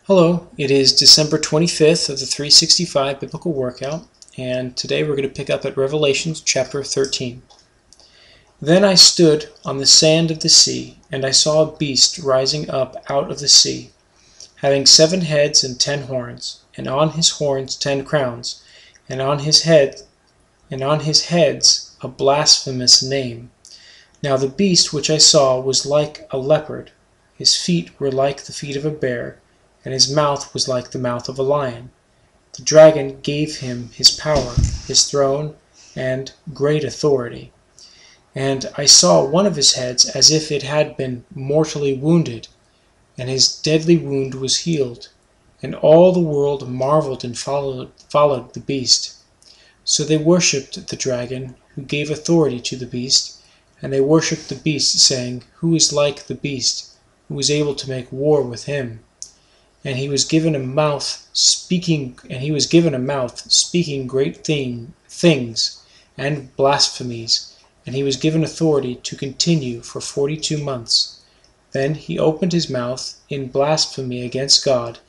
Hello, it is December 25th of the 365 Biblical Workout, and today we're going to pick up at Revelation chapter 13. Then I stood on the sand of the sea, and I saw a beast rising up out of the sea, having 7 heads and 10 horns, and on his horns 10 crowns, and on his heads a blasphemous name. Now the beast which I saw was like a leopard, his feet were like the feet of a bear, and his mouth was like the mouth of a lion. The dragon gave him his power, his throne, and great authority. And I saw one of his heads as if it had been mortally wounded, and his deadly wound was healed. And all the world marveled and followed the beast. So they worshipped the dragon, who gave authority to the beast, and they worshipped the beast, saying, Who is like the beast, who is able to make war with him? And he was given a mouth speaking great things and blasphemies, and he was given authority to continue for 42 months. Then he opened his mouth in blasphemy against God,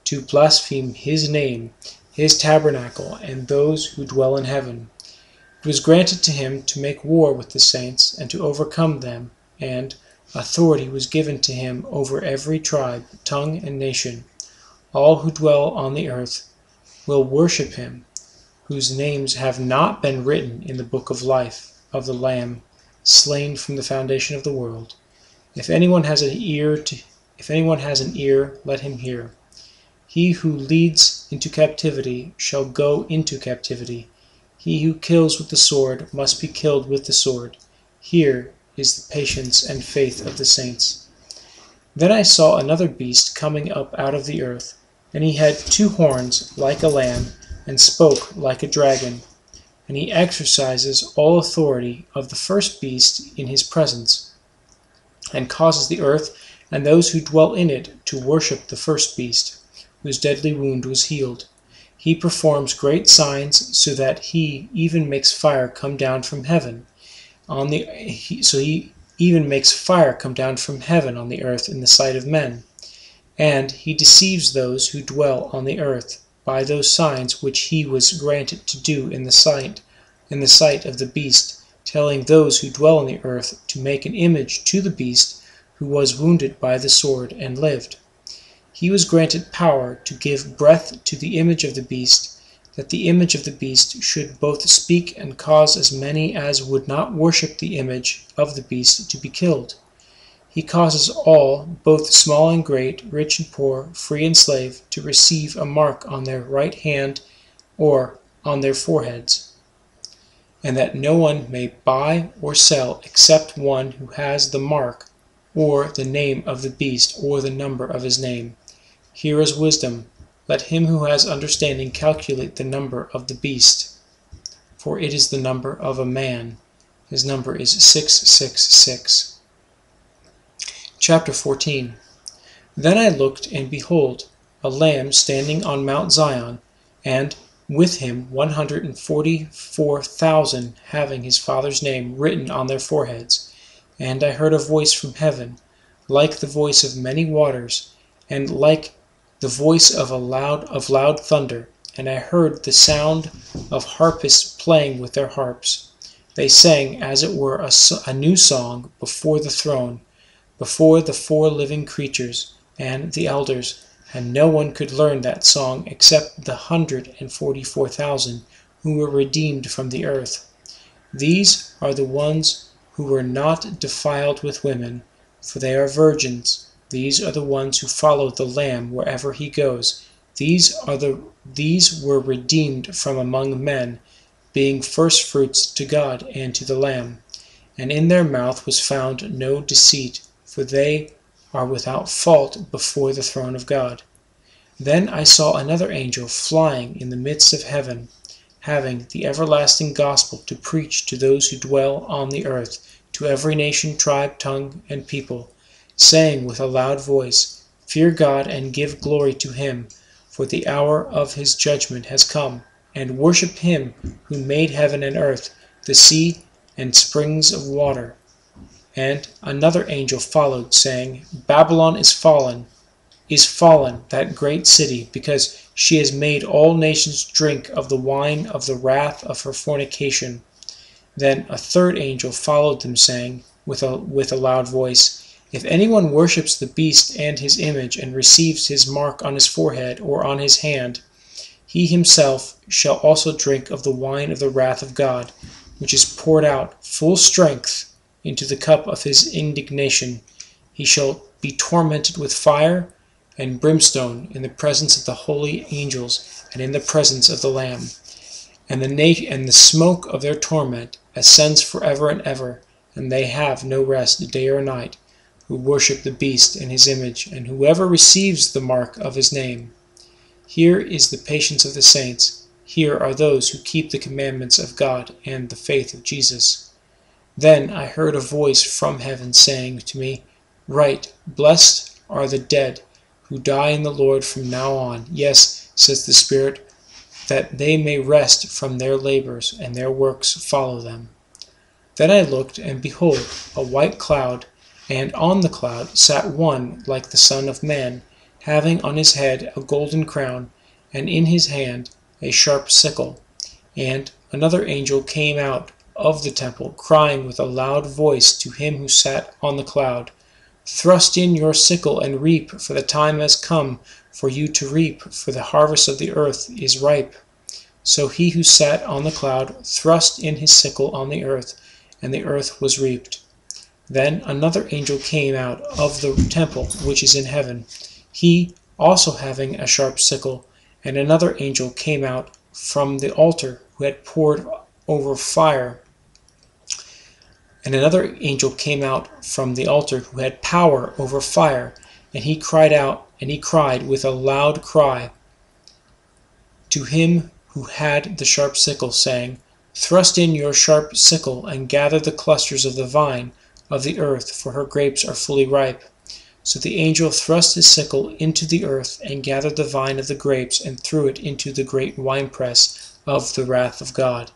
to blaspheme his name, his tabernacle, and those who dwell in heaven. It was granted to him to make war with the saints and to overcome them, and authority was given to him over every tribe, tongue, and nation. All who dwell on the earth will worship him, whose names have not been written in the book of life of the Lamb, slain from the foundation of the world. If anyone has an ear, let him hear. He who leads into captivity shall go into captivity. He who kills with the sword must be killed with the sword. Here is the patience and faith of the saints. Then I saw another beast coming up out of the earth, and he had 2 horns like a lamb, and spoke like a dragon. And he exercises all authority of the first beast in his presence, and causes the earth and those who dwell in it to worship the first beast, whose deadly wound was healed. He performs great signs, so that he even makes fire come down from heaven on the earth in the sight of men. And he deceives those who dwell on the earth by those signs which he was granted to do in the sight of the beast, telling those who dwell on the earth to make an image to the beast who was wounded by the sword and lived. He was granted power to give breath to the image of the beast, that the image of the beast should both speak and cause as many as would not worship the image of the beast to be killed. He causes all, both small and great, rich and poor, free and slave, to receive a mark on their right hand or on their foreheads, and that no one may buy or sell except one who has the mark, or the name of the beast, or the number of his name. Here is wisdom. Let him who has understanding calculate the number of the beast, for it is the number of a man. His number is 666. Chapter 14. Then I looked, and behold, a Lamb standing on Mount Zion, and with him 144,000, having his Father's name written on their foreheads. And I heard a voice from heaven, like the voice of many waters, and like the voice of loud thunder. And I heard the sound of harpists playing with their harps. They sang, as it were, a new song before the throne, before the 4 living creatures and the elders, and no one could learn that song except the 144,000 who were redeemed from the earth. These are the ones who were not defiled with women, for they are virgins. These are the ones who follow the Lamb wherever he goes. These were redeemed from among men, being firstfruits to God and to the Lamb. And in their mouth was found no deceit, for they are without fault before the throne of God. Then I saw another angel flying in the midst of heaven, having the everlasting gospel to preach to those who dwell on the earth, to every nation, tribe, tongue, and people, saying with a loud voice, Fear God and give glory to him, for the hour of his judgment has come, and worship him who made heaven and earth, the sea, and springs of water. And another angel followed, saying, Babylon is fallen, is fallen, that great city, because she has made all nations drink of the wine of the wrath of her fornication." Then a third angel followed them, saying with a loud voice, "If anyone worships the beast and his image, and receives his mark on his forehead or on his hand, he himself shall also drink of the wine of the wrath of God, which is poured out full strength into the cup of his indignation. He shall be tormented with fire and brimstone in the presence of the holy angels and in the presence of the Lamb. And the smoke of their torment ascends forever and ever, and they have no rest day or night, who worship the beast and his image, and whoever receives the mark of his name. Here is the patience of the saints. Here are those who keep the commandments of God and the faith of Jesus." Then I heard a voice from heaven saying to me, "Write, blessed are the dead who die in the Lord from now on. Yes, says the Spirit, that they may rest from their labors, and their works follow them." Then I looked, and behold, a white cloud, and on the cloud sat one like the Son of Man, having on his head a golden crown, and in his hand a sharp sickle. And another angel came out of the temple, crying with a loud voice to him who sat on the cloud, "Thrust in your sickle and reap, for the time has come for you to reap, for the harvest of the earth is ripe." So he who sat on the cloud thrust in his sickle on the earth, and the earth was reaped. Then another angel came out of the temple which is in heaven, he also having a sharp sickle, and another angel came out from the altar who had poured over fire. And another angel came out from the altar who had power over fire, and he cried with a loud cry to him who had the sharp sickle, saying, "Thrust in your sharp sickle, and gather the clusters of the vine of the earth, for her grapes are fully ripe." So the angel thrust his sickle into the earth, and gathered the vine of the grapes, and threw it into the great winepress of the wrath of God.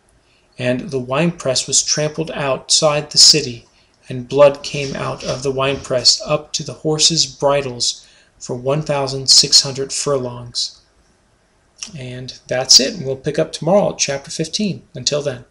And the winepress was trampled outside the city, and blood came out of the winepress up to the horses' bridles for 1,600 furlongs. And that's it. We'll pick up tomorrow at chapter 15. Until then.